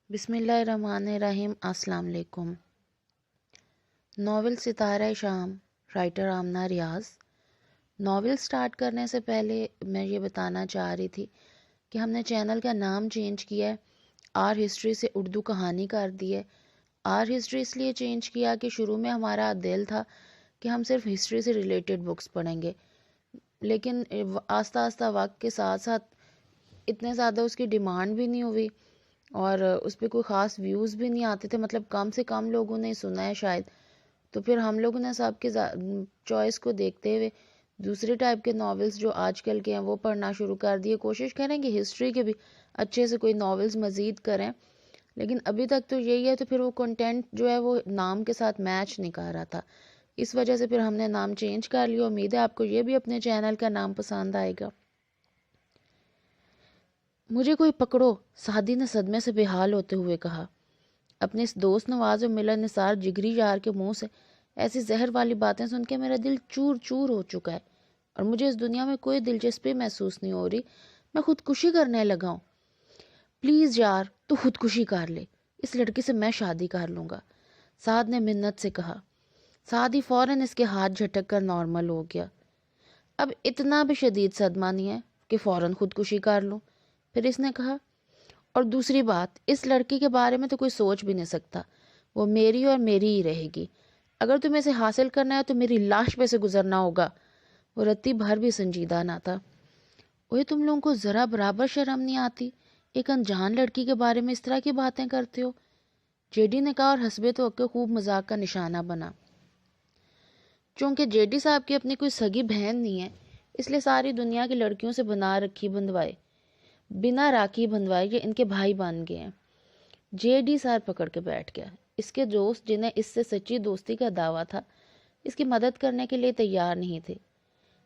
بسم اللہ الرحمن الرحیم۔ السلام علیکم۔ ناول ستارہ شام، رائٹر آمنہ ریاض۔ ناول سٹارٹ کرنے سے پہلے میں یہ بتانا چاہ رہی تھی کہ ہم نے چینل کا نام چینج کیا ہے، آر ہسٹری سے اردو کہانی کر دی ہے۔ آر ہسٹری اس لیے چینج کیا کہ شروع میں ہمارا دل تھا کہ ہم صرف ہسٹری سے ریلیٹڈ بکس پڑھیں گے، لیکن آہستہ آہستہ وقت کے ساتھ ساتھ اتنے زیادہ اس کی ڈیمانڈ بھی نہیں ہوئی اور اس پہ کوئی خاص ویوز بھی نہیں آتے تھے، مطلب کم سے کم لوگوں نے سنا ہے شاید۔ تو پھر ہم لوگوں نے سب کے چوائس کو دیکھتے ہوئے دوسرے ٹائپ کے ناولز جو آج کل کے ہیں وہ پڑھنا شروع کر دیے۔ کوشش کریں کہ ہسٹری کے بھی اچھے سے کوئی ناولز مزید کریں، لیکن ابھی تک تو یہی ہے، تو پھر وہ کنٹینٹ جو ہے وہ نام کے ساتھ میچ نہیں کر رہا تھا، اس وجہ سے پھر ہم نے نام چینج کر لیا۔ امید ہے آپ کو یہ بھی اپنے چینل کا نام پسند آئے گا۔ مجھے کوئی پکڑو، سعدی نے صدمے سے بے حال ہوتے ہوئے کہا۔ اپنے اس دوست نواز و ملن نثار جگری یار کے منہ سے ایسی زہر والی باتیں سن کے میرا دل چور چور ہو چکا ہے اور مجھے اس دنیا میں کوئی دلچسپی محسوس نہیں ہو رہی۔ میں خودکشی کرنے لگا ہوں۔ پلیز یار، تو خودکشی کر لے، اس لڑکی سے میں شادی کر لوں گا، سعد نے منت سے کہا۔ سعد ہی فوراً اس کے ہاتھ جھٹک کر نارمل ہو گیا۔ اب اتنا بھی شدید صدمہ نہیں ہے کہ فوراً خودکشی کر لوں، پھر اس نے کہا۔ اور دوسری بات، اس لڑکی کے بارے میں تو کوئی سوچ بھی نہیں سکتا، وہ میری اور میری ہی رہے گی۔ اگر تمہیں اسے حاصل کرنا ہے تو میری لاش پہ سے گزرنا ہوگا۔ وہ رتی بھر بھی سنجیدہ نہ تھا۔ اوہ، تم لوگوں کو ذرا برابر شرم نہیں آتی؟ ایک انجان لڑکی کے بارے میں اس طرح کی باتیں کرتے ہو؟ جے ڈی نے کہا اور حسب توقع خوب مذاق کا نشانہ بنا۔ چونکہ جے ڈی صاحب کی اپنی کوئی سگی بہن نہیں ہے، اس لیے ساری دنیا کی لڑکیوں سے بنا راکھی بندوائے یہ ان کے بھائی بن گئے ہیں۔ جے ڈی سر پکڑ کے بیٹھ گیا۔ اس کے دوست جنہیں اس سے سچی دوستی کا دعویٰ تھا، اس کی مدد کرنے کے لیے تیار نہیں تھے۔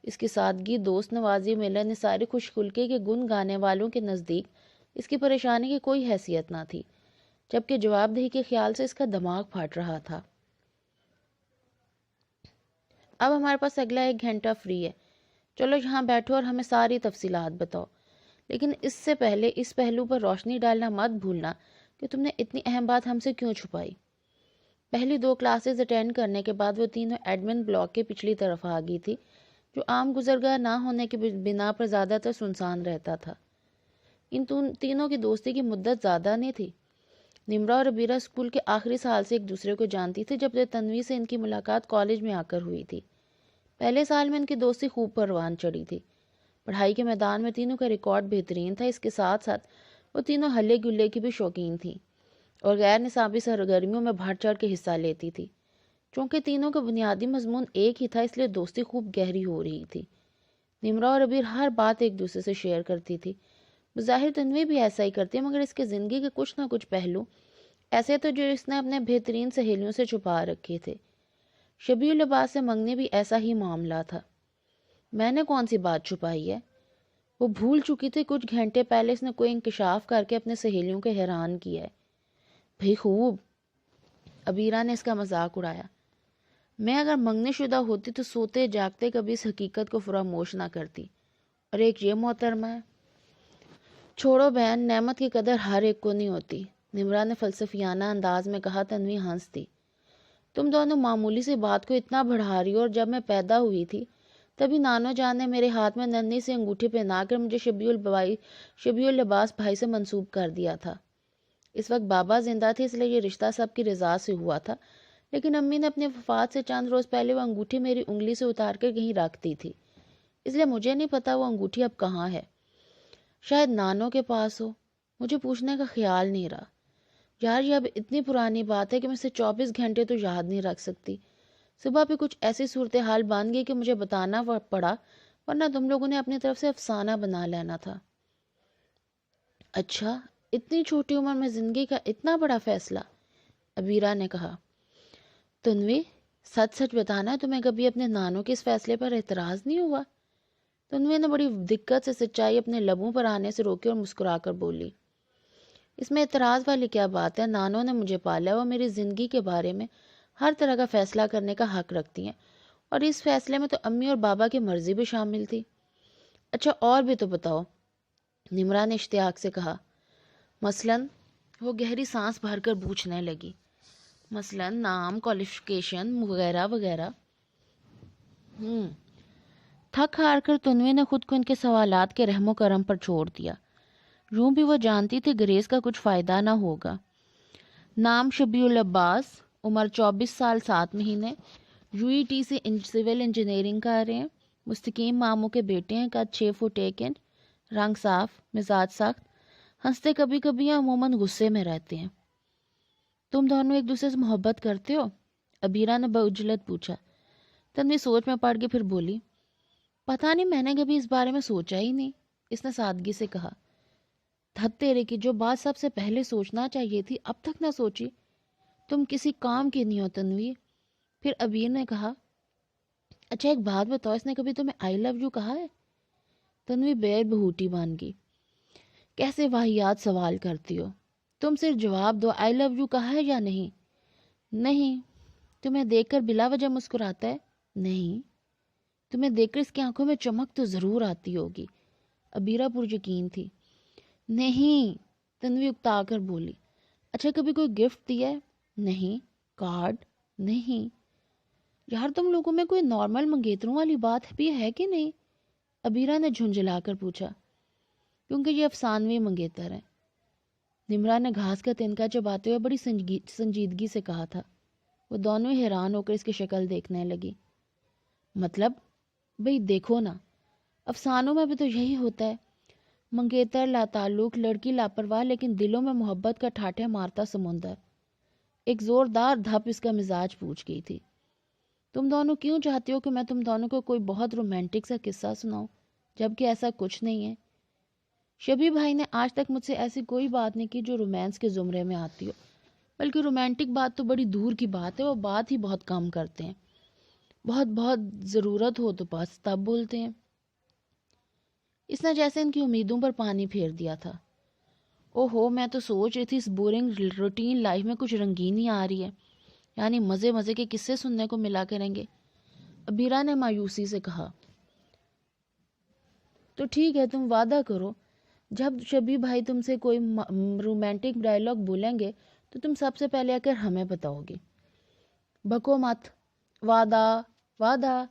اس کی سادگی، دوست نوازی، ملن نثاری، خوش خلقی کے گن گانے والوں کے نزدیک اس کی پریشانی کی کوئی حیثیت نہ تھی، جبکہ جواب دہی کے خیال سے اس کا دماغ پھٹ رہا تھا۔ اب ہمارے پاس اگلا 1 گھنٹہ فری ہے، چلو یہاں بیٹھو اور ہمیں ساری تفصیلات بتاؤ، لیکن اس سے پہلے اس پہلو پر روشنی ڈالنا مت بھولنا کہ تم نے اتنی اہم بات ہم سے کیوں چھپائی۔ پہلی 2 کلاسز اٹینڈ کرنے کے بعد وہ تینوں ایڈمن بلاک کے پچھلی طرف آ گئی تھی، جو عام گزرگاہ نہ ہونے کی بنا پر زیادہ تر سنسان رہتا تھا۔ ان تینوں کی دوستی کی مدت زیادہ نہیں تھی۔ نمرہ اور عبیرہ اسکول کے آخری سال سے ایک دوسرے کو جانتی تھی، جب تنوی سے ان کی ملاقات کالج میں آ کر ہوئی تھی۔ پہلے سال میں ان کی دوستی خوب پروان چڑھی تھی۔ پڑھائی کے میدان میں تینوں کا ریکارڈ بہترین تھا، اس کے ساتھ ساتھ وہ تینوں ہلے گلے کی بھی شوقین تھیں اور غیر نصابی سرگرمیوں میں بڑھ چڑھ کے حصہ لیتی تھی۔ چونکہ تینوں کا بنیادی مضمون ایک ہی تھا، اس لیے دوستی خوب گہری ہو رہی تھی۔ نمرہ اور عبیر ہر بات ایک دوسرے سے شیئر کرتی تھی۔ بظاہر تنوی بھی ایسا ہی کرتی ہے، مگر اس کے زندگی کے کچھ نہ کچھ پہلو ایسے تو جو اس نے اپنے بہترین سہیلیوں سے چھپا رکھے تھے۔ شبیہ لباس سے منگنے بھی ایسا ہی معاملہ تھا۔ میں نے کون سی بات چھپائی ہے؟ وہ بھول چکی تھی کچھ گھنٹے پہلے اس نے کوئی انکشاف کر کے اپنے سہیلیوں کو حیران کیا ہے۔ بھئی خوب، عبیرہ نے اس کا مذاق اڑایا۔ میں اگر منگنے شدہ ہوتی تو سوتے جاگتے کبھی اس حقیقت کو فراموش نہ کرتی، اور ایک یہ محترمہ ہے۔ چھوڑو بہن، نعمت کی قدر ہر ایک کو نہیں ہوتی، نمرہ نے فلسفیانہ انداز میں کہا۔ تنوی ہنس دی۔ تم دونوں معمولی سی بات کو اتنا بڑھا رہی ہو، اور جب میں پیدا ہوئی تھی تبھی نانو جان نے میرے ہاتھ میں ننھی سی انگوٹھی پہنا کر مجھے شبیہ الباس بھائی سے منسوب کر دیا تھا۔ اس وقت بابا زندہ تھے، اس لیے یہ رشتہ سب کی رضا سے ہوا تھا، لیکن امی نے اپنے وفات سے چند روز پہلے وہ انگوٹھی میری انگلی سے اتار کر کہیں رکھ دی تھی، اس لیے مجھے نہیں پتا وہ انگوٹھی اب کہاں ہے۔ شاید نانو کے پاس ہو، مجھے پوچھنے کا خیال نہیں رہا۔ یار یہ اب اتنی پرانی بات ہے کہ میں اسے 24 گھنٹے تو یاد نہیں رکھ سکتی۔ صبح پہ کچھ ایسی صورتحال بن گئی کہ مجھے بتانا پڑا، ورنہ تم لوگوں نے اپنی طرف سے افسانہ بنا لینا تھا۔ اچھا، اتنی چھوٹی عمر میں زندگی کا اتنا بڑا فیصلہ، عبیرہ نے کہا۔ تنوی، سچ سچ بتانا ہے تمہیں کبھی اپنے نانوں کے اس فیصلے پر اعتراض نہیں ہوا؟ تنوی نے بڑی دقت سے سچائی اپنے لبوں پر آنے سے روکی اور مسکرا کر بولی۔ اس میں اعتراض والی کیا بات ہے؟ نانوں نے مجھے پالا، وہ میری زندگی کے بارے میں ہر طرح کا فیصلہ کرنے کا حق رکھتی ہیں، اور اس فیصلے میں تو امی اور بابا کی مرضی بھی شامل تھی۔ اچھا اور بھی تو بتاؤ، نمرہ نے اشتیاق سے کہا۔ مثلاً وہ گہری سانس بھر کر پوچھنے لگی، مثلاً نام، کوالیفیکیشن وغیرہ وغیرہ۔ تھک ہار کر تنوی نے خود کو ان کے سوالات کے رحم و کرم پر چھوڑ دیا۔ یوں بھی وہ جانتی تھی گریز کا کچھ فائدہ نہ ہوگا۔ نام شبیہ العباس، عمر 24 سال 7 مہینے، UET سے سول انجینئرنگ کر رہے ہیں، مستقیم ماموں کے بیٹے ہیں، قد 6 فٹ 1 انچ، رنگ صاف، مزاج سخت، ہنستے کبھی کبھی ہیں، عموماً غصے میں رہتے ہیں۔ تم دونوں ایک دوسرے سے محبت کرتے ہو؟ عبیرہ نے بعجلت پوچھا۔ تنوی سوچ میں پڑ کے پھر بولی، پتہ نہیں، میں نے کبھی اس بارے میں سوچا ہی نہیں۔ اس نے سادگی سے کہا۔ دھت تیرے کی، جو بات سب سے پہلے سوچنا چاہیے تھی اب تک نہ سوچی۔ تم کسی کام کی نہیں ہو تنوی۔ پھر عبیر نے کہا، اچھا ایک بات بتاؤ، اس نے کبھی تمہیں آئی لو یو کہا ہے؟ تنوی بیر بہوٹی بن گئی۔ کیسے واہیات سوال کرتی ہو؟ تم صرف جواب دو، آئی لو یو کہا ہے یا نہیں؟ نہیں۔ تمہیں دیکھ کر بلا وجہ مسکراتا ہے؟ نہیں۔ تمہیں دیکھ کر اس کی آنکھوں میں چمک تو ضرور آتی ہوگی۔ عبیرہ پر یقین تھی۔ نہیں، تنوی اکتا کر بولی۔ اچھا کبھی کوئی گفٹ دیا ہے؟ نہیں۔ کارڈ؟ نہیں۔ یار تم لوگوں میں کوئی نارمل منگیتروں والی بات بھی ہے کہ نہیں؟ عبیرہ نے جھنجھلا کر پوچھا۔ کیونکہ یہ افسانوی منگیتر ہیں، نمرا نے گھاس کا تنکا چباتے ہوئے بڑی سنجیدگی سے کہا تھا۔ وہ دونوں حیران ہو کر اس کی شکل دیکھنے لگی۔ مطلب؟ بھئی دیکھو نا، افسانوں میں بھی تو یہی ہوتا ہے، منگیتر لاتعلق، لڑکی لاپرواہ لیکن دلوں میں محبت کا ٹھاٹھے مارتا سمندر۔ ایک زوردار دھپ اس کا مزاج پوچھ گئی تھی۔ تم دونوں کیوں چاہتے ہو کہ میں تم دونوں کو کوئی بہت رومانٹک سا قصہ سناؤں، جبکہ ایسا کچھ نہیں ہے؟ شبی بھائی نے آج تک مجھ سے ایسی کوئی بات نہیں کی جو رومانس کے زمرے میں آتی ہو، بلکہ رومانٹک بات تو بڑی دور کی بات ہے، وہ بات ہی بہت کم کرتے ہیں، بہت بہت ضرورت ہو تو بس تب بولتے ہیں۔ اس نے جیسے ان کی امیدوں پر پانی پھیر دیا تھا۔ اوہو، میں تو سوچ رہی تھی اس بورنگ روٹین لائف میں کچھ رنگینی آ رہی ہے، یعنی مزے مزے کے قصے سننے کو ملا کریں گے۔ عبیرہ نے مایوسی سے کہا۔ تو ٹھیک ہے، تم وعدہ کرو، جب شبی بھائی تم سے کوئی رومانٹک ڈائلاگ بولیں گے تو تم سب سے پہلے آ کر ہمیں بتاؤ گی۔ بکو مت۔ وعدہ، وعدہ۔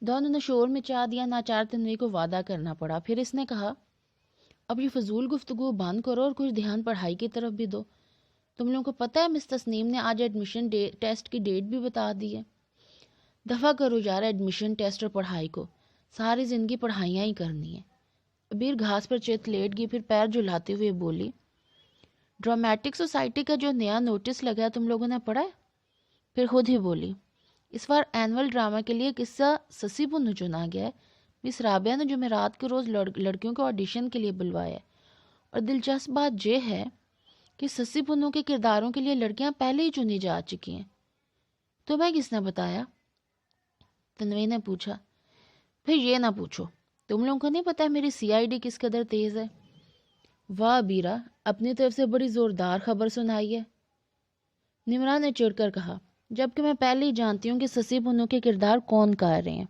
دونوں نے شور مچا دیا۔ ناچار تنوی کو وعدہ کرنا پڑا۔ پھر اس نے کہا، اب یہ فضول گفتگو بند کرو اور کچھ دھیان پڑھائی کی طرف بھی دو۔ تم لوگوں کو پتہ ہے مس تسنیم نے آج ایڈمیشن ٹیسٹ کی ڈیٹ بھی بتا دی ہے۔ دفع کرو یار ایڈمیشن ٹیسٹ اور پڑھائی کو، ساری زندگی پڑھائیاں ہی کرنی ہے۔ عبیر گھاس پر چت لیٹ گئی، پھر پیر جھلاتے ہوئے بولی، ڈرامیٹک سوسائٹی کا جو نیا نوٹس لگا ہے تم لوگوں نے پڑھا ہے؟ پھر خود ہی بولی، اس بار اینول ڈرامہ کے لیے قصہ سسی پنو چنا گیا ہے۔ مس رابعہ نے جمعرات کے روز لڑکیوں کو آڈیشن کے لیے بلوایا ہے، اور دلچسپ بات یہ ہے کہ سسی پنو کے کرداروں کے لیے لڑکیاں پہلے ہی چنی جا چکی ہیں۔ تمہیں کس نے بتایا؟ تنوی نے پوچھا۔ پھر یہ نہ پوچھو، تم لوگوں کو نہیں پتا میری CID کس قدر تیز ہے؟ واہ بیرا، اپنی طرف سے بڑی زوردار خبر سنائی ہے، نمرا نے چڑھ کر کہا، جبکہ میں پہلے ہی جانتی ہوں کہ سسی پنو کے کردار کون کر رہے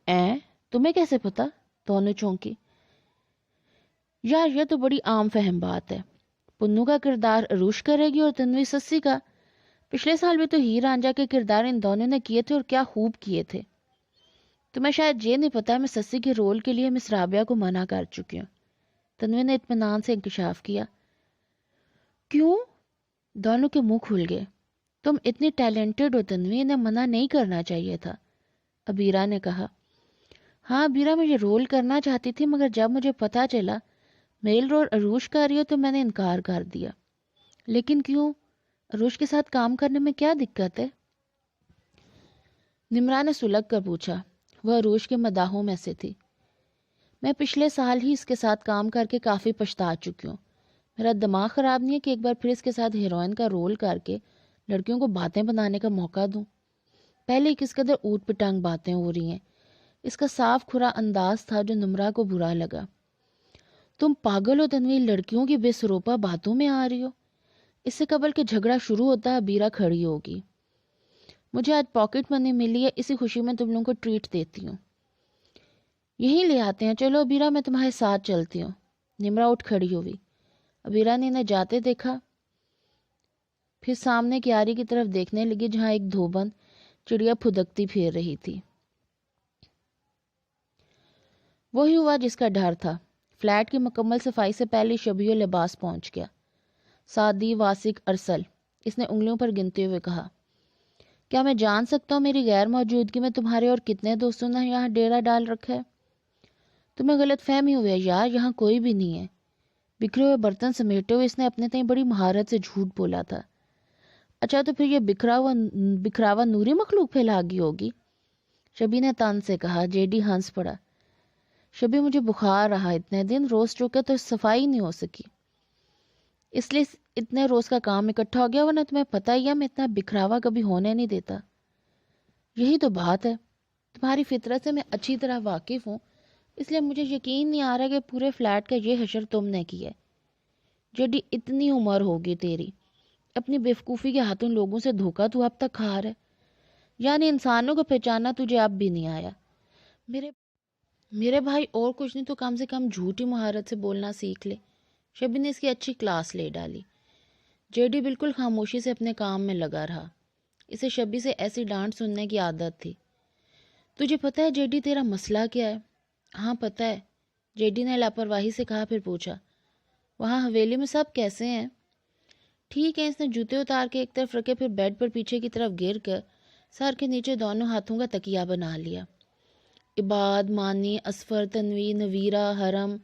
ہیں۔ تمہیں کیسے پتا؟ دونوں چونکی۔ یار یہ تو بڑی عام فہم بات ہے، پنو کا کردار عروش کرے گی اور تنوی سسی کا۔ پچھلے سال بھی تو ہیر رانجھا کے کردار ان دونوں نے کیے تھے اور کیا خوب کیے تھے۔ تمہیں شاید یہ نہیں پتا میں سسی کے رول کے لیے مس رابعہ کو منع کر چکی ہوں۔ تنوی نے اطمینان سے انکشاف کیا۔ کیوں؟ دونوں کے منہ کھل گئے۔ تم اتنی ٹیلنٹڈ ہو تنوی، انہیں منع نہیں کرنا چاہیے تھا، عبیرہ نے کہا۔ ہاں عبیرہ، میں یہ رول کرنا چاہتی تھی، مگر جب مجھے پتا چلا میل رول عروش کر رہی ہو تو میں نے انکار کر دیا۔ لیکن کیوں؟ عروش کے ساتھ کام کرنے میں کیا دقت ہے؟ نمرا نے سلگ کر پوچھا۔ وہ عروش کے مداحوں میں سے تھی۔ میں پچھلے سال ہی اس کے ساتھ کام کر کے کافی پچھتا چکی ہوں۔ میرا دماغ خراب نہیں ہے کہ ایک بار پھر اس کے ساتھ ہیروئن کا رول کر کے لڑکیوں کو باتیں بنانے کا موقع دوں۔ پہلے کس قدر اوٹ پٹانگ باتیں ہو رہی ہیں۔ اس کا صاف کھرا انداز تھا جو نمرا کو برا لگا۔ تم پاگل ہو تنوی، لڑکیوں کی بے سروپا باتوں میں آ رہی ہو۔ اس سے قبل کہ جھگڑا شروع ہوتا ہے عبیرہ کھڑی ہوگی۔ مجھے آج پاکٹ منی ملی ہے، اسی خوشی میں تم لوگوں کو ٹریٹ دیتی ہوں۔ یہی لے آتے ہیں، چلو عبیرہ میں تمہارے ساتھ چلتی ہوں۔ نمرا اٹھ کھڑی ہوئی۔ ابیرا نے انہیں جاتے دیکھا، پھر سامنے کیاری کی طرف دیکھنے لگی جہاں ایک دھوبن چڑیا پھدکتی پھیر رہی تھی۔ وہی ہوا جس کا ڈر تھا۔ فلیٹ کی مکمل صفائی سے پہلے شبیہ لباس پہنچ گیا۔ سعدی، واسق، ارسل، اس نے انگلیوں پر گنتے ہوئے کہا، کیا میں جان سکتا ہوں میری غیر موجودگی میں تمہارے اور کتنے دوستوں نے یہاں ڈیرا ڈال رکھا ہے؟ تمہیں غلط فہمی ہوئی ہے یار، یہاں کوئی بھی نہیں ہے۔ بکھرے ہوئے برتن سمیٹے ہوئے اس نے اپنے تئیں بڑی مہارت سے جھوٹ بولا تھا۔ اچھا تو پھر یہ بکھراوا نوری مخلوق پھیلا گئی ہوگی، شبی نے تان سے کہا۔ جیڈی ہنس پڑا۔ شبی مجھے بخار رہا اتنے دن، روز چکے تو صفائی نہیں ہو سکی، اس لیے اتنے روز کا کام اکٹھا ہو گیا، ورنہ تمہیں پتہ ہی ہے میں اتنا بکھراوا کبھی ہونے نہیں دیتا۔ یہی تو بات ہے، تمہاری فطرت سے میں اچھی طرح واقف ہوں، اس لیے مجھے یقین نہیں آ رہا کہ پورے فلیٹ کا یہ حشر تم نے کیا ہے۔ جیڈی اتنی عمر ہوگی تیری، اپنی بیوقوفی کے ہاتھوں لوگوں سے دھوکہ تو اب تک کھا رہا ہے، یعنی انسانوں کو پہچاننا تجھے اب بھی نہیں آیا۔ میرے بھائی اور کچھ نہیں تو کم سے کم جھوٹی مہارت سے بولنا سیکھ لے۔ شبی نے اس کی اچھی کلاس لے ڈالی۔ جیڈی بالکل خاموشی سے اپنے کام میں لگا رہا۔ اسے شبی سے ایسی ڈانٹ سننے کی عادت تھی۔ تجھے پتہ ہے جیڈی تیرا مسئلہ کیا ہے؟ ہاں پتہ ہے، جیڈی نے لاپرواہی سے کہا، پھر پوچھا، وہاں حویلی میں سب کیسے ہیں؟ ٹھیک ہے۔ اس نے جوتے اتار کے ایک طرف رکھے، پھر بیڈ پر پیچھے کی طرف گر کر سر کے نیچے دونوں ہاتھوں کا تکیہ بنا لیا۔ عباد، مانی، اسفر، تنوی، نویرہ، حرم،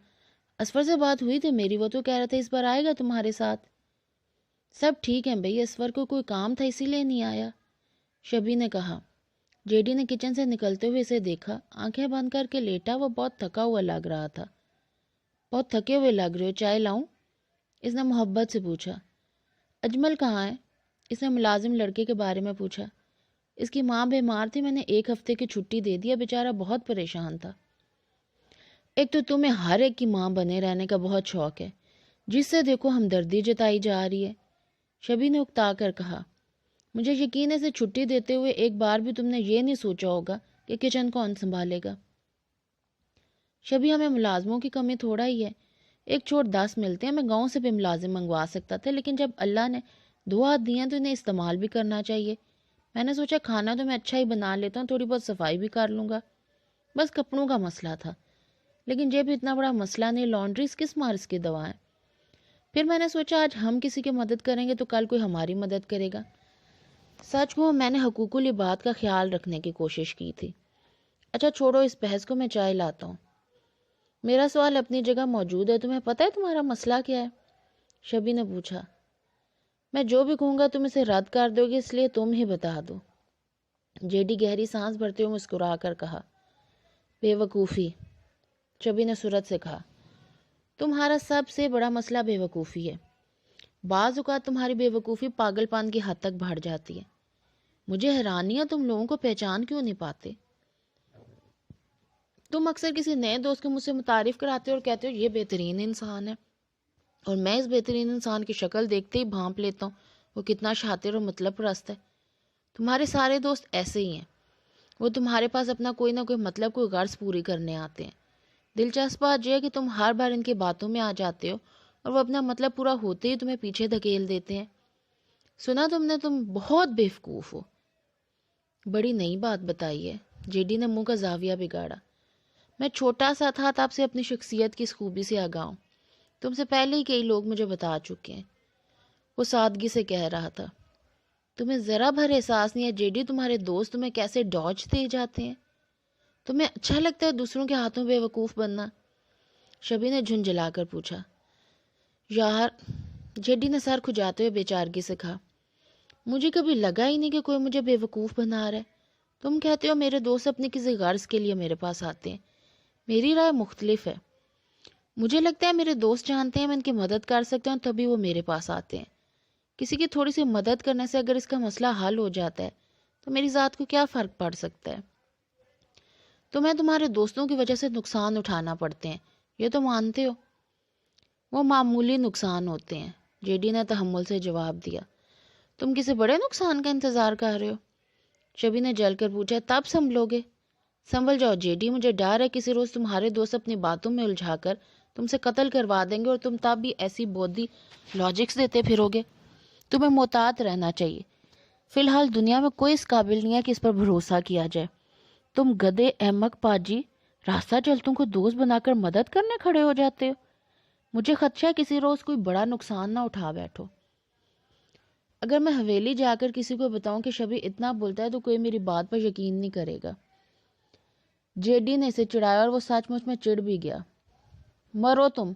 اسفر سے بات ہوئی تھی میری، وہ تو کہہ رہا تھا اس بار آئے گا تمہارے ساتھ۔ سب ٹھیک ہیں بھئی، اسفر کو کوئی کام تھا اسی لیے نہیں آیا، شبی نے کہا۔ جیڈی نے کچن سے نکلتے ہوئے اسے دیکھا، آنکھیں بند کر کے لیٹا، وہ بہت تھکا ہوا لگ رہا تھا۔ بہت تھکے ہوئے لگ رہے ہو، چائے لاؤں؟ اس نے محبت سے پوچھا۔ اجمل کہاں ہے؟ اس نے ملازم لڑکے کے بارے میں پوچھا۔ اس کی ماں بیمار تھی، میں نے 1 ہفتے کی چھٹی دے دیا، بیچارہ بہت پریشان تھا۔ ایک تو تمہیں ہر ایک کی ماں بنے رہنے کا بہت شوق ہے، جس سے دیکھو ہمدردی جتائی جا رہی ہے، شبی نے اکتا کر کہا۔ مجھے یقین ہے اسے چھٹی دیتے ہوئے ایک بار بھی تم نے یہ نہیں سوچا ہوگا کہ کچن کون سنبھالے گا۔ شبی ہمیں ملازموں کی کمی تھوڑا ہی ہے، 1 چھوڑ 10 ملتے ہیں، میں گاؤں سے بھی ملازم منگوا سکتا تھا، لیکن جب اللہ نے 2 ہاتھ دیے ہیں تو انہیں استعمال بھی کرنا چاہیے۔ میں نے سوچا کھانا تو میں اچھا ہی بنا لیتا ہوں، تھوڑی بہت صفائی بھی کر لوں گا، بس کپڑوں کا مسئلہ تھا، لیکن یہ بھی اتنا بڑا مسئلہ نہیں، لانڈریز کس مارس کی دوا ہے۔ پھر میں نے سوچا آج ہم کسی کی مدد کریں گے تو کل کوئی ہماری مدد کرے گا۔ سچ کہوں میں نے حقوق العباد کا خیال رکھنے کی کوشش کی تھی۔ اچھا چھوڑو اس بحث کو، میں چائے لاتا ہوں۔ میرا سوال اپنی جگہ موجود ہے، تمہیں پتہ ہے تمہارا مسئلہ کیا ہے؟ شبی نے پوچھا۔ میں جو بھی کہوں گا تم اسے رد کر دو گے، اس لیے تم ہی بتا دو۔ جیڈی گہری سانس بھرتے ہوئے مسکرا کر کہا، بے وقوفی۔ شبی نے سرعت سے کہا، تمہارا سب سے بڑا مسئلہ بے وقوفی ہے۔ بعض اوقات تمہاری بے وقوفی پاگل پان کی حد تک بڑھ جاتی ہے۔ مجھے حیرانی ہے تم لوگوں کو پہچان کیوں نہیں پاتے۔ تم اکثر کسی نئے دوست کو مجھ سے متعارف کراتے ہو اور کہتے ہو یہ بہترین انسان ہے، اور میں اس بہترین انسان کی شکل دیکھتے ہی بھانپ لیتا ہوں وہ کتنا شاطر اور مطلب پرست ہے۔ تمہارے سارے دوست ایسے ہی ہیں، وہ تمہارے پاس اپنا کوئی نہ کوئی مطلب، کوئی غرض پوری کرنے آتے ہیں۔ دلچسپ بات یہ ہے کہ تم ہر بار ان کی باتوں میں آ جاتے ہو اور وہ اپنا مطلب پورا ہوتے ہی تمہیں پیچھے دھکیل دیتے ہیں۔ سنا تم نے تم بہت بیوقوف ہو۔ بڑی نئی بات بتائی ہے، جیڈی نے منہ کا زاویہ بگاڑا۔ میں چھوٹا سا تھا تب سے اپنی شخصیت کی اس خوبی سے آگاہ ہوں، تم سے پہلے ہی کئی لوگ مجھے بتا چکے ہیں، وہ سادگی سے کہہ رہا تھا۔ تمہیں ذرا بھر احساس نہیں ہے جیڈی تمہارے دوست تمہیں کیسے ڈاج دے جاتے ہیں؟ تمہیں اچھا لگتا ہے دوسروں کے ہاتھوں بے وقوف بننا؟ شبی نے جھنجھلا کر پوچھا۔ یار، جیڈی نے سر کھجاتے ہوئے بے چارگی سے کہا، مجھے کبھی لگا ہی نہیں کہ کوئی مجھے بے وقوف بنا رہا ہے۔ تم کہتے ہو میرے دوست اپنی کسی غرض کے لیے میرے پاس آتے ہیں، میری رائے مختلف ہے۔ مجھے لگتا ہے میرے دوست جانتے ہیں میں ان کی مدد کر سکتا ہوں، تبھی وہ میرے پاس آتے ہیں۔ کسی کی تھوڑی سی مدد کرنے سے اگر اس کا مسئلہ حل ہو جاتا ہے تو میری ذات کو کیا فرق پڑ سکتا ہے؟ تمہیں تمہارے دوستوں کی وجہ سے نقصان اٹھانا پڑتے ہیں، یہ تو مانتے ہو۔ وہ معمولی نقصان ہوتے ہیں، جیڈی نے تحمل سے جواب دیا۔ تم کسی بڑے نقصان کا انتظار کر رہے ہو؟ شبی نے جل کر پوچھا۔ تب سنبھلو گے؟ سنبھل جاؤ جیڈی، مجھے ڈر ہے کسی روز تمہارے دوست اپنی باتوں میں الجھا کر تم سے قتل کروا دیں گے اور تم تب بھی ایسی بودھی لاجکس دیتے پھرو گے. تمہیں محتاط رہنا چاہیے. فی الحال دنیا میں کوئی اس قابل نہیں ہے کہ اس پر بھروسہ کیا جائے. تم گدے احمق پاجی راستہ چلتوں کو دوست بنا کر مدد کرنے کھڑے ہو جاتے ہو. مجھے خدشہ ہے کسی روز کوئی بڑا نقصان نہ اٹھا بیٹھو. اگر میں حویلی جا کر کسی کو بتاؤں کہ شبی اتنا بولتا ہے تو کوئی میری بات پر یقین نہیں کرے گا. جے ڈی نے اسے چڑھایا اور وہ سچ مچ میں چڑ بھی گیا. مرو تم.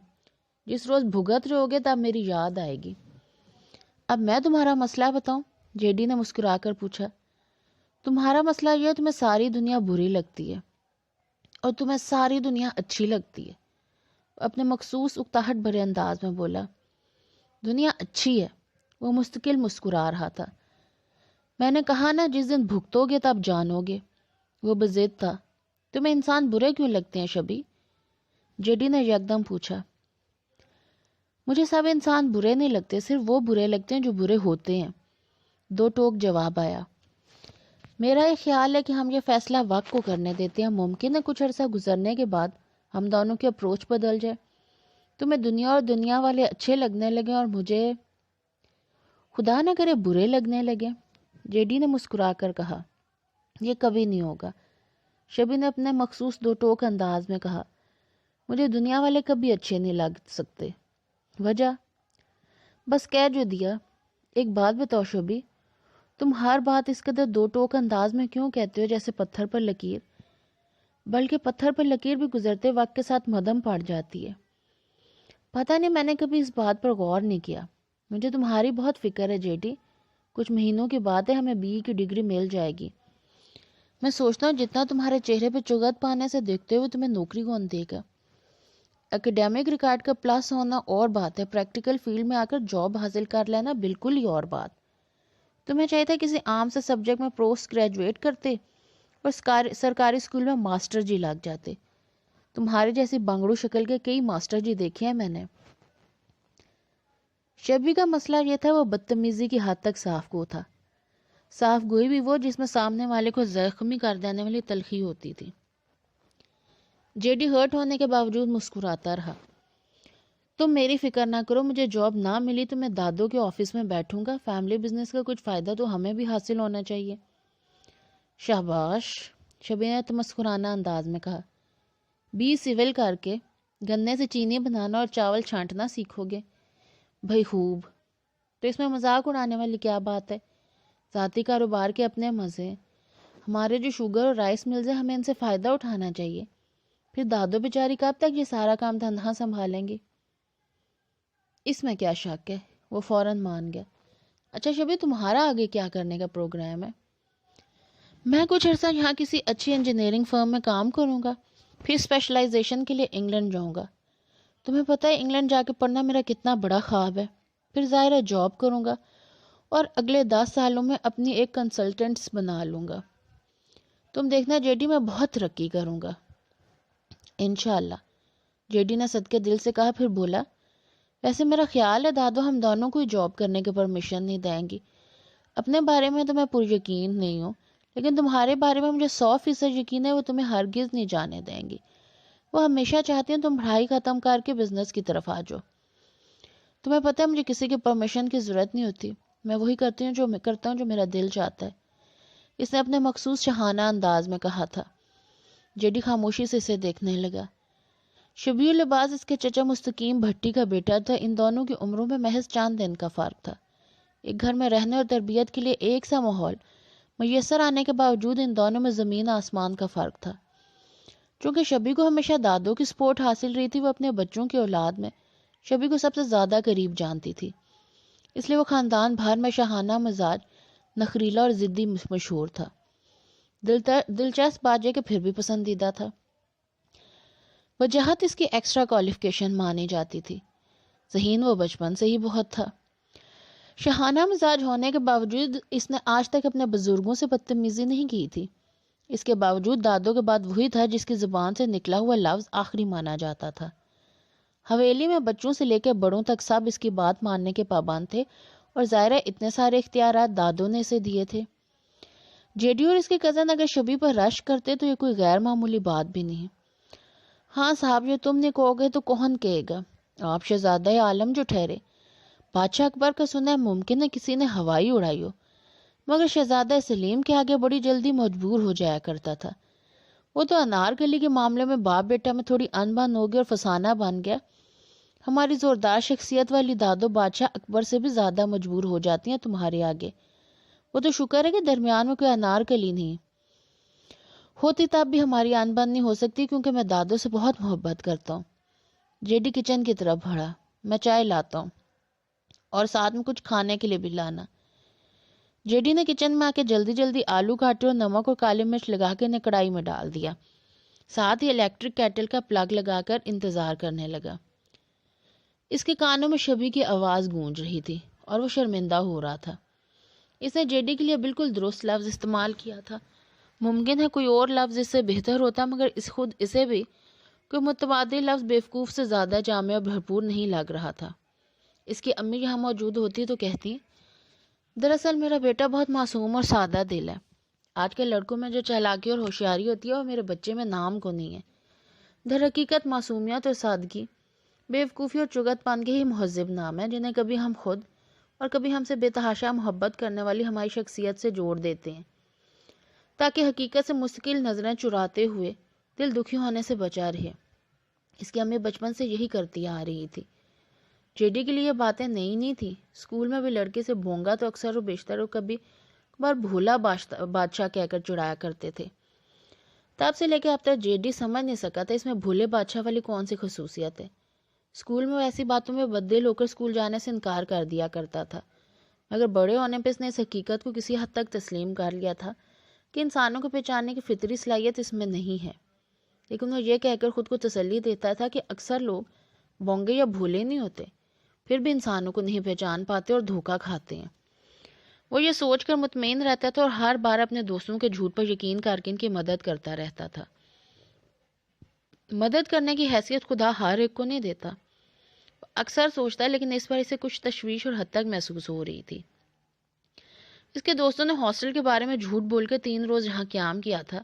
جس روز بھگت رہے ہوگے تب میری یاد آئے گی. اب میں تمہارا مسئلہ بتاؤں؟ جے ڈی نے مسکرا کر پوچھا. تمہارا مسئلہ یہ ہے تمہیں ساری دنیا بری لگتی ہے اور تمہیں ساری دنیا اچھی لگتی ہے. اپنے مخصوص اکتاہٹ بھرے انداز میں بولا. دنیا اچھی ہے. وہ مستقل مسکرا رہا تھا. میں نے کہا نا جس دن بھگتو گے تب جانو گے. وہ بضد تھا. تمہیں انسان برے کیوں لگتے ہیں شبی؟ جے ڈی نے یکدم پوچھا. مجھے سب انسان برے نہیں لگتے, صرف وہ برے لگتے ہیں جو برے ہوتے ہیں. دو ٹوک جواب آیا. میرا یہ خیال ہے کہ ہم یہ فیصلہ وقت کو کرنے دیتے ہیں. ممکن ہے کچھ عرصہ گزرنے کے بعد ہم دونوں کی اپروچ بدل جائے. تمہیں دنیا اور دنیا والے اچھے لگنے لگے اور مجھے خدا نہ کرے برے لگنے لگے. جے ڈی نے مسکرا کر کہا. یہ کبھی نہیں ہوگا. شبی نے اپنے مخصوص دو ٹوک انداز میں کہا. مجھے دنیا والے کبھی اچھے نہیں لگ سکتے. وجہ؟ بس کہہ جو دیا. ایک بات بتاؤ شبی, تم ہر بات اس قدر دو ٹوک انداز میں کیوں کہتے ہو جیسے پتھر پر لکیر؟ بلکہ پتھر پر لکیر بھی گزرتے وقت کے ساتھ مدھم پڑ جاتی ہے. پتہ نہیں, میں نے کبھی اس بات پر غور نہیں کیا. مجھے تمہاری بہت فکر ہے جے ڈی. کچھ مہینوں کی بات ہے ہمیں BE کی ڈگری مل جائے گی. میں سوچتا ہوں جتنا تمہارے چہرے پہ چغت پانے سے دیکھتے ہوئے تمہیں نوکری کون دے گا. اکیڈیمک ریکارڈ کا پلس ہونا اور بات ہے, پریکٹیکل فیلڈ میں آ کر جاب حاصل کر لینا بالکل ہی اور بات. تمہیں چاہیے تھا کسی عام سے سبجیکٹ میں پوسٹ گریجویٹ کرتے اور سرکاری اسکول میں ماسٹر جی لگ جاتے. تمہارے جیسی بنگڑو شکل کے کئی ماسٹر جی دیکھے ہیں میں نے. شبی کا مسئلہ یہ تھا وہ بدتمیزی کی حد تک صاف گو تھا. صاف گوئی بھی وہ جس میں سامنے والے کو زخمی کر دینے والی تلخی ہوتی تھی. جے ڈی ہرٹ ہونے کے باوجود مسکراتا رہا. تم میری فکر نہ کرو, مجھے جاب نہ ملی تو میں دادو کے آفس میں بیٹھوں گا. فیملی بزنس کا کچھ فائدہ تو ہمیں بھی حاصل ہونا چاہیے. شاباش, شبی نے مسکرانا انداز میں کہا. BE سول کر کے گنے سے چینی بنانا اور چاول چھانٹنا سیکھو گے. بھائی خوب. تو اس میں مذاق اڑانے والی کیا بات ہے؟ ذاتی کاروبار کے اپنے مزے. ہمارے جو شوگر اور رائس ملز ہیں ہمیں ان سے فائدہ اٹھانا چاہیے. پھر دادو بیچاری کب تک یہ سارا کام تنہا سنبھالیں گی؟ اس میں کیا شک ہے, وہ فوراً مان گیا. اچھا شبی, تمہارا آگے کیا کرنے کا پروگرام ہے؟ میں کچھ عرصہ یہاں کسی اچھی انجینئرنگ فرم میں کام کروں گا, پھر اسپیشلائزیشن کے لیے انگلینڈ جاؤں گا. تمہیں پتہ ہے انگلینڈ جا کے پڑھنا میرا کتنا بڑا خواب ہے. پھر ظاہر ہے جاب کروں گا اور اگلے 10 سالوں میں اپنی ایک کنسلٹنٹس بنا لوں گا. تم دیکھنا جے ڈی, میں بہت ترقی کروں گا. انشاءاللہ, جے ڈی نے صدقے دل سے کہا. پھر بولا, ویسے میرا خیال ہے دادو ہم دونوں کو جاب کرنے کے پرمیشن نہیں دیں گی. اپنے بارے میں تو میں پر یقین نہیں ہوں, لیکن تمہارے بارے میں مجھے 100% یقین ہے وہ تمہیں ہرگز نہیں جانے دیں گی. وہ ہمیشہ چاہتی ہیں تم پڑھائی ختم کر کے بزنس کی طرف آ جاؤ. تمہیں پتہ ہے مجھے کسی کی پرمیشن کی ضرورت نہیں ہوتی. میں وہی کرتی ہوں جو میں کرتا ہوں جو میرا دل چاہتا ہے. اس نے اپنے مخصوص شاہانہ انداز میں کہا تھا. جے ڈی خاموشی سے اسے دیکھنے لگا. شبیہ لباس اس کے چچا مستقیم بھٹی کا بیٹا تھا. ان دونوں کی عمروں میں محض چند دن کا فرق تھا. ایک گھر میں رہنے اور تربیت کے لیے ایک سا ماحول میسر آنے کے باوجود ان دونوں میں زمین آسمان کا فرق تھا. چونکہ شبی کو ہمیشہ دادوں کی سپورٹ حاصل رہی تھی, وہ اپنے بچوں کی اولاد میں شبی کو سب سے زیادہ قریب جانتی تھی. اس لیے وہ خاندان بھر میں شاہانہ مزاج, نخریلا اور ضدی مشہور تھا. دلچسپ بات یہ کہ پھر بھی پسندیدہ تھا. وجاہت اس کی ایکسٹرا کوالیفیکیشن مانی جاتی تھی. ذہین وہ بچپن سے ہی بہت تھا. شاہانہ مزاج ہونے کے باوجود اس نے آج تک اپنے بزرگوں سے بدتمیزی نہیں کی تھی. اس کے باوجود دادوں کے بعد وہی تھا جس کی زبان سے نکلا ہوا لفظ آخری مانا جاتا تھا. حویلی میں بچوں سے لے کے بڑوں تک سب اس کی بات ماننے کے پابند تھے, اور ظاہر ہے اتنے سارے اختیارات دادوں نے اسے دیے تھے. جے ڈی اور اس کے کزن اگر شبی پر رش کرتے تو یہ کوئی غیر معمولی بات بھی نہیں. ہاں صاحب، جو تم نے کہو گے تو کون کہے گا؟ آپ شہزادہ عالم جو ٹھہرے۔ بادشاہ اکبر کا سنا ہے ممکن ہے کسی نے ہوائی اڑائی ہو، مگر شہزادہ سلیم کے آگے بڑی جلدی مجبور ہو جایا کرتا تھا۔ وہ تو انارکلی کے معاملے میں باپ بیٹا میں تھوڑی انبن ہو گئی اور فسانہ بن گیا۔ ہماری زوردار شخصیت والی دادو بادشاہ اکبر سے بھی زیادہ مجبور ہو جاتی ہیں تمہارے آگے۔ وہ تو شکر ہے کہ درمیان میں کوئی انارکلی نہیں ہوتی، تب بھی ہماری انبن نہیں ہو سکتی، کیونکہ میں دادو سے بہت محبت کرتا ہوں۔ جیڈی کچن کی طرف بڑھا۔ میں چائے لاتا ہوں اور ساتھ میں کچھ کھانے کے لیے بھی لانا۔ جیڈی نے کچن میں آ کے جلدی جلدی آلو کاٹے اور نمک اور کالی مرچ لگا کے انہیں کڑائی میں ڈال دیا۔ ساتھ ہی الیکٹرک کیٹل کا پلگ لگا کر انتظار کرنے لگا۔ اس کے کانوں میں شبی کی آواز گونج رہی تھی اور وہ شرمندہ ہو رہا تھا۔ اس نے جیڈی کے لیے بالکل درست لفظ استعمال کیا تھا۔ ممکن ہے کوئی اور لفظ اس سے بہتر ہوتا، مگر خود اسے بھی کوئی متبادل لفظ بیوقوف سے زیادہ جامع اور بھرپور نہیں لگ رہا تھا۔ اس کی امی یہاں موجود ہوتی تو کہتی، دراصل میرا بیٹا بہت معصوم اور سادہ دل ہے۔ آج کے لڑکوں میں جو چالاکی اور ہوشیاری ہوتی ہے وہ میرے بچے میں نام کو نہیں ہے۔ در حقیقت معصومیت اور سادگی بیوقوفی اور چگت پن کے ہی مہذب نام ہیں، جنہیں کبھی ہم خود اور کبھی ہم سے بے تحاشا محبت کرنے والی ہماری شخصیت سے جوڑ دیتے ہیں، تاکہ حقیقت سے مستقل نظریں چراتے ہوئے دل دکھی ہونے سے بچا رہے۔ اس کی امی بچپن سے یہی کرتی آ رہی تھی۔ جیڈی کے لیے یہ باتیں نئی نہیں تھی۔ اسکول میں بھی لڑکے سے بونگا تو اکثر و بیشتر و کبھی بار بھولا بادشاہ کہہ کر چڑھایا کرتے تھے۔ تب سے لے کے اب تک جیڈی سمجھ نہیں سکا تھا اس میں بھولے بادشاہ والی کون سی خصوصیت ہے۔ اسکول میں ایسی باتوں میں بددل ہو کر اسکول جانے سے انکار کر دیا کرتا تھا، مگر بڑے ہونے پہ اس نے اس حقیقت کو کسی حد تک تسلیم کر لیا تھا کہ انسانوں کو پہچاننے کی فطری صلاحیت اس میں نہیں ہے۔ لیکن وہ یہ کہہ کر خود کو تسلی دیتا تھا کہ اکثر لوگ بونگے یا بھولے نہیں ہوتے، پھر بھی انسانوں کو نہیں پہچان پاتے اور دھوکہ کھاتے ہیں۔ وہ یہ سوچ کر مطمئن رہتا تھا اور ہر بار اپنے دوستوں کے جھوٹ پر یقین کر کے ان کی مدد کرتا رہتا تھا۔ مدد کرنے کی حیثیت خدا ہر ایک کو نہیں دیتا، اکثر سوچتا ہے، لیکن اس بار اسے کچھ تشویش اور حد تک محسوس ہو رہی تھی۔ اس کے دوستوں نے ہاسٹل کے بارے میں جھوٹ بول کے 3 روز یہاں قیام کیا تھا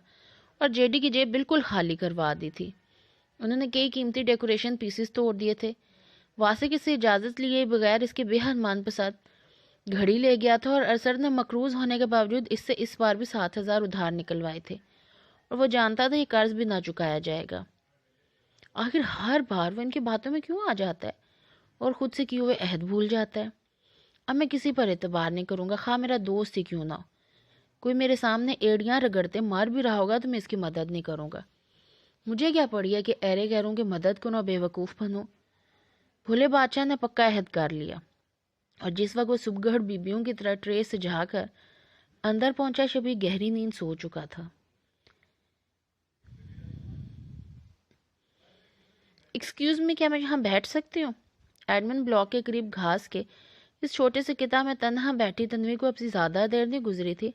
اور جیڈی کی جیب بالکل خالی کروا دی تھی۔ انہوں نے کئی قیمتی ڈیکوریشن پیسز توڑ دیے تھے۔ واسق اس سے اجازت لیے بغیر اس کے بے حد من پسند گھڑی لے گیا تھا اور ارسد نے مقروض ہونے کے باوجود اس سے اس بار بھی 7,000 ادھار نکلوائے تھے، اور وہ جانتا تھا یہ قرض بھی نہ چکایا جائے گا۔ آخر ہر بار وہ ان کی باتوں میں کیوں آ جاتا ہے اور خود سے کیے ہوئے عہد بھول جاتا ہے؟ اب میں کسی پر اعتبار نہیں کروں گا، خواہ میرا دوست ہی کیوں نہ ہو۔ کوئی میرے سامنے ایڑیاں رگڑتے مار بھی رہا ہوگا تو میں اس کی مدد نہیں کروں گا۔ مجھے کیا پڑی ہے کہ ایرے غیروں کی مدد کروں اور بے وقوف بنوں؟ بھولے بادشاہ نے پکا عہد کر لیا، اور جس وقت وہ صبح گڑھ بیبیوں کی طرح ٹرے سے جھا کر اندر پہنچا، شبی گہری نیند سو چکا تھا۔ ایکسکیوز می، کیا میں یہاں بیٹھ سکتی ہوں؟ ایڈمن بلاک کے قریب گھاس کے اس چھوٹے سے قطعہ میں تنہا بیٹھی تنوی کو اب سے زیادہ دیر نہیں گزری تھی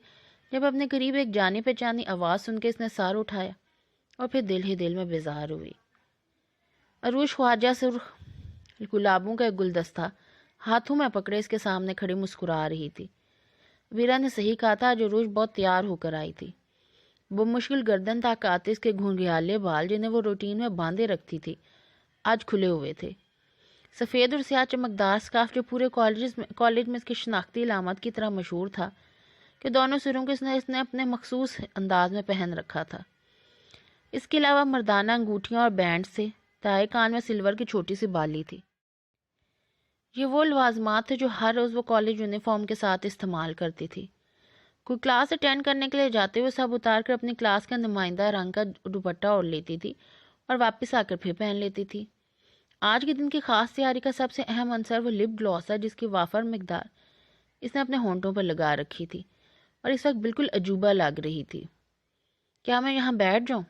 جب اپنے قریب ایک جانی پہچانی آواز سن کے اس نے سر اٹھایا اور پھر دل ہی دل میں بیزار ہوئی۔ عروش خواجہ سرخ گلابوں کا ایک گلدستہ ہاتھوں میں پکڑے اس کے سامنے کھڑی مسکرا رہی تھی۔ ویرا نے صحیح کہا تھا، آج عروش بہت تیار ہو کر آئی تھی۔ وہ مشکل گردن تک آتے اس کے گھنگریالے بال، جنہیں وہ روٹین میں باندھے رکھتی تھی، آج کھلے ہوئے تھے۔ سفید اور سیاہ چمکدار سکارف جو پورے کالج میں اس کی شناختی علامت کی طرح مشہور تھا کہ دونوں سروں کو اس نے اپنے مخصوص انداز میں پہن رکھا تھا۔ اس کے علاوہ مردانہ انگوٹھیاں اور بینڈ سے دائیں کان میں سلور کی چھوٹی سی بالی تھی۔ یہ وہ لوازمات تھے جو ہر روز وہ کالج یونیفارم کے ساتھ استعمال کرتی تھی۔ کوئی کلاس اٹینڈ کرنے کے لیے جاتے ہوئے سب اتار کر اپنی کلاس کا نمائندہ رنگ کا دوپٹہ اوڑھ لیتی تھی اور واپس آ کر پھر پہن لیتی تھی۔ آج کے دن کی خاص تیاری کا سب سے اہم عنصر وہ لپ گلاس ہے جس کی وافر مقدار اس نے اپنے ہونٹوں پر لگا رکھی تھی اور اس وقت بالکل عجوبہ لگ رہی تھی۔ کیا میں یہاں بیٹھ جاؤں؟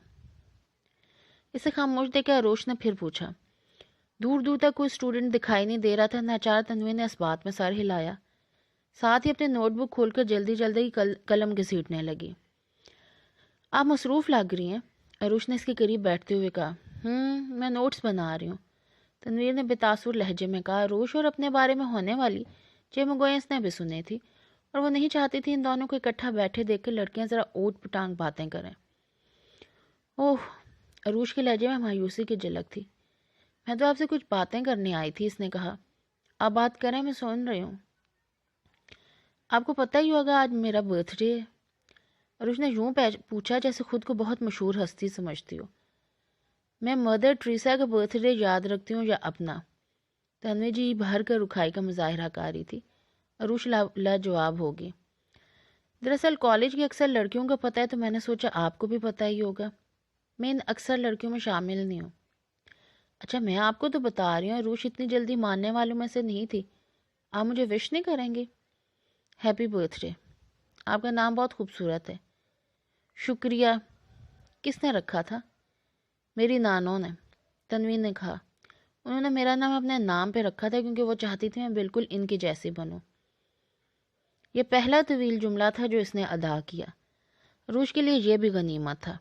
اسے خاموش دیکھ کے عروش نے پھر پوچھا۔ دور دور تک کوئی اسٹوڈنٹ دکھائی نہیں دے رہا تھا۔ ناچار تنوی نے اس بات میں سر ہلایا، ساتھ ہی اپنے نوٹ بک کھول کر جلدی جلدی قلم گھسیٹنے لگی۔ آپ مصروف لگ رہی ہیں، عروش نے اس کے قریب بیٹھتے ہوئے کہا۔ میں نوٹس بنا رہی ہوں، تنویر نے بے تاثر لہجے میں کہا۔ عروش اور اپنے بارے میں ہونے والی چیمگوئیں اس نے بھی سنی تھی اور وہ نہیں چاہتی تھی ان دونوں کو اکٹھا بیٹھے دیکھ کے لڑکیاں ذرا اوٹ پٹانگ باتیں کریں۔ اوہ، عروش کے لہجے میں مایوسی کی جھلک تھی۔ میں تو آپ سے کچھ باتیں کرنے آئی تھی، اس نے کہا۔ آپ بات کریں، میں سن رہی ہوں۔ آپ کو پتہ ہی ہوگا آج میرا برتھ ڈے ہے۔ عروش نے یوں پوچھا جیسے خود کو بہت مشہور ہستی سمجھتی ہو۔ میں مدر ٹریسا کا برتھ ڈے یاد رکھتی ہوں یا اپنا؟ تنوی جی بھر کر رکھائی کا مظاہرہ کر رہی تھی۔ عروش لاجواب ہوگی۔ دراصل کالج کی اکثر لڑکیوں کا پتہ ہے تو میں نے سوچا آپ کو بھی پتہ ہی ہوگا۔ میں ان اکثر لڑکیوں میں شامل نہیں ہوں۔ اچھا میں آپ کو تو بتا رہی ہوں، عروش اتنی جلدی ماننے والوں میں سے نہیں تھی۔ آپ مجھے وش نہیں کریں گے؟ Happy birth day. آپ کا نام بہت خوبصورت ہے۔ شکریہ۔ کس نے رکھا تھا؟ میری نانوں نے، تنوین نے کہا۔ انہوں نے میرا نام اپنے نام پہ رکھا تھا کیونکہ وہ چاہتی تھی میں بالکل ان کی جیسی بنوں۔ یہ پہلا طویل جملہ تھا جو اس نے ادا کیا۔ عروش کے لیے یہ بھی غنیمت تھا،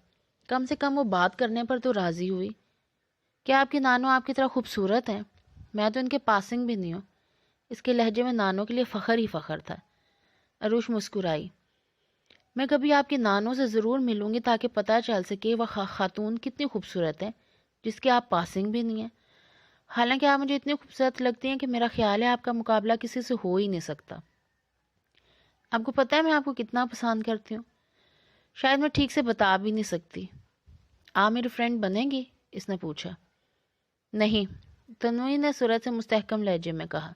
کم سے کم وہ بات کرنے پر تو راضی ہوئی۔ کیا آپ کی نانوں آپ کی طرح خوبصورت ہیں؟ میں تو ان کے پاسنگ بھی نہیں ہوں۔ اس کے لہجے میں نانوں کے لیے فخر ہی فخر تھا۔ عروش مسکرائی۔ میں کبھی آپ کی نانوں سے ضرور ملوں گی تاکہ پتہ چل سکے وہ خاتون کتنی خوبصورت ہے جس کے آپ پاسنگ بھی نہیں ہیں۔ حالانکہ آپ مجھے اتنی خوبصورت لگتی ہیں کہ میرا خیال ہے آپ کا مقابلہ کسی سے ہو ہی نہیں سکتا۔ آپ کو پتہ ہے میں آپ کو کتنا پسند کرتی ہوں؟ شاید میں ٹھیک سے بتا بھی نہیں سکتی۔ آپ میری فرینڈ بنیں گی؟ اس نے پوچھا۔ نہیں، تنوین نے صورت سے مستحکم لہجے میں کہا۔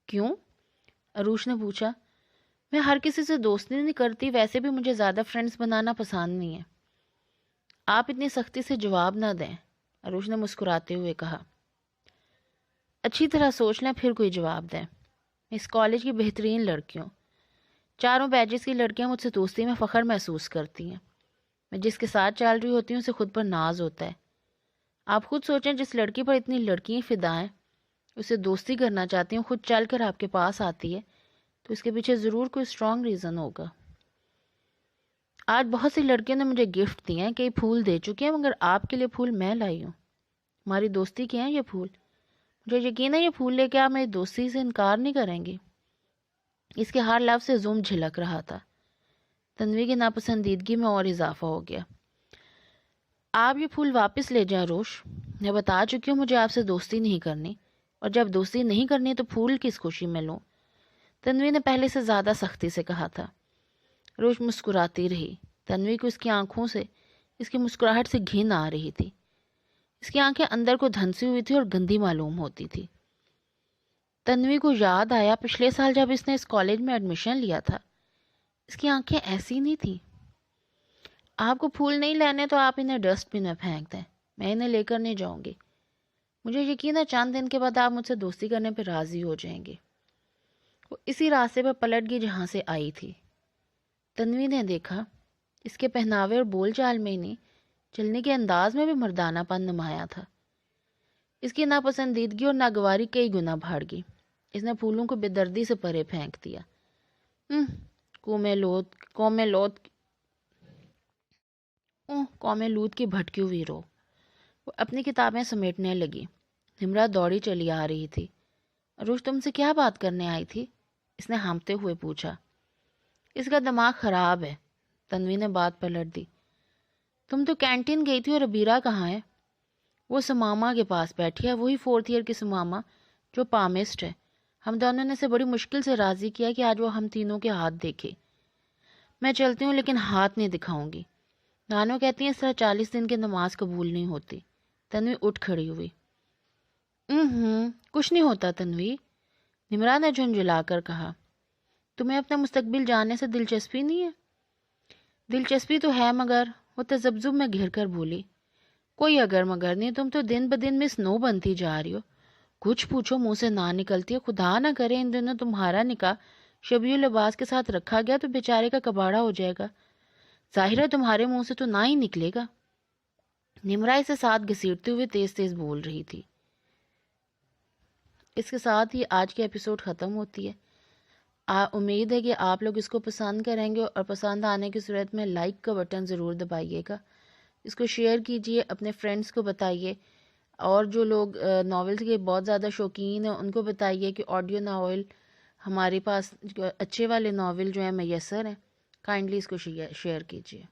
کیوں؟ عروش نے پوچھا۔ میں ہر کسی سے دوستی نہیں کرتی، ویسے بھی مجھے زیادہ فرینڈز بنانا پسند نہیں ہے۔ آپ اتنی سختی سے جواب نہ دیں، عروش نے مسکراتے ہوئے کہا۔ اچھی طرح سوچ لیں پھر کوئی جواب دیں۔ اس کالج کی بہترین لڑکیوں، چاروں بیچز کی لڑکیاں مجھ سے دوستی میں فخر محسوس کرتی ہیں۔ میں جس کے ساتھ چل رہی ہوتی ہوں اسے خود پر ناز ہوتا ہے۔ آپ خود سوچیں، جس لڑکی پر اتنی لڑکیاں فدا ہیں، اسے دوستی کرنا چاہتی ہوں، خود چل کر آپ کے پاس آتی ہے تو اس کے پیچھے ضرور کوئی اسٹرانگ ریزن ہوگا۔ آج بہت سی لڑکیوں نے مجھے گفٹ دیے ہیں، کئی پھول دے چکی ہیں، مگر آپ کے لیے پھول میں لائی ہوں۔ ہماری دوستی کے ہیں یہ پھول۔ مجھے یقین ہے یہ پھول لے کے آپ میری دوستی سے انکار نہیں کریں گی۔ اس کے ہر لفظ سے زوم جھلک رہا تھا۔ تنوی کی ناپسندیدگی میں اور اضافہ ہو گیا۔ آپ یہ پھول واپس لے جائیں عروش، میں بتا چکی ہوں مجھے آپ سے دوستی نہیں کرنی، اور جب دوستی نہیں کرنی تو پھول کس خوشی میں لوں؟ تنوی نے پہلے سے زیادہ سختی سے کہا تھا۔ عروش مسکراتی رہی۔ تنوی کو اس کی آنکھوں سے، اس کی مسکراہٹ سے گھن آ رہی تھی۔ اس کی آنکھیں اندر کو دھنسی ہوئی تھی اور گندی معلوم ہوتی تھی۔ تنوی کو یاد آیا پچھلے سال جب اس نے اس کالج میں ایڈمیشن لیا تھا، اس کی آنکھیں ایسی نہیں تھیں۔ آپ کو پھول نہیں لینے تو آپ انہیں ڈسٹ بن میں پھینک دیں، میں انہیں لے کر نہیں جاؤں گی۔ مجھے یقین ہے چند دن کے بعد آپ مجھ سے دوستی کرنے پہ راضی ہو جائیں گے۔ وہ اسی راستے پر پلٹ گئی جہاں سے آئی تھی۔ تنوی نے دیکھا اس کے پہناوے اور بول چال میں نہیں، چلنے کے انداز میں بھی مردانہ پن نمایاں تھا۔ اس کی ناپسندیدگی اور ناگواری کئی گنا بڑھ گئی۔ اس نے پھولوں کو بے دردی سے پرے پھینک دیا۔ قوم لوط کی بھٹکی ہوئی روح۔ وہ اپنی کتابیں سمیٹنے لگی۔ نمرہ دوڑی چلی آ رہی تھی۔ عروش تم سے کیا بات کرنے آئی تھی؟ اس نے ہانپتے ہوئے پوچھا۔ اس کا دماغ خراب ہے، تنوی نے بات پلٹ دی۔ تم تو کینٹین گئی تھی اور عبیرہ کہاں ہے؟ وہ سماما کے پاس بیٹھی ہے، وہی 4th ایئر کی سماما جو پامسٹ ہے۔ ہم دونوں نے اسے بڑی مشکل سے راضی کیا کہ آج وہ ہم تینوں کے ہاتھ دیکھے۔ میں چلتی ہوں لیکن ہاتھ نہیں دکھاؤں گی۔ نانو کہتی ہیں اس طرح 40 دن کی نماز قبول نہیں ہوتی۔ تنوی اٹھ کھڑی ہوئی۔ کچھ نہیں ہوتا تنوی، نمرہ نے جھنجھلا کر کہا۔ تمہیں اپنا مستقبل جاننے سے دلچسپی نہیں ہے؟ دلچسپی تو ہے، مگر، وہ تذبذب میں گھر کر بولی۔ کوئی اگر مگر نہیں، تم تو دن بدن مس نو بنتی جا رہی ہو۔ کچھ پوچھو منہ سے نہ نکلتی ہے۔ خدا نہ کرے ان دنوں تمہارا نکاح شبیہ لباس کے ساتھ رکھا گیا تو بیچارے کا کباڑا ہو جائے گا۔ ظاہر ہے تمہارے منہ سے تو نہ ہی نکلے گا۔ نمرہ اسے ساتھ گھسیٹتے ہوئے تیز تیز بول رہی تھی۔ اس کے ساتھ ہی آج کی ایپیسوڈ ختم ہوتی ہے۔ امید ہے کہ آپ لوگ اس کو پسند کریں گے، اور پسند آنے کی صورت میں لائک کا بٹن ضرور دبائیے گا۔ اس کو شیئر کیجئے، اپنے فرینڈز کو بتائیے، اور جو لوگ ناولز کے بہت زیادہ شوقین ہیں ان کو بتائیے کہ آڈیو ناول ہمارے پاس اچھے والے ناول جو ہیں میسر ہیں۔ کائنڈلی اس کو شیئر کیجئے۔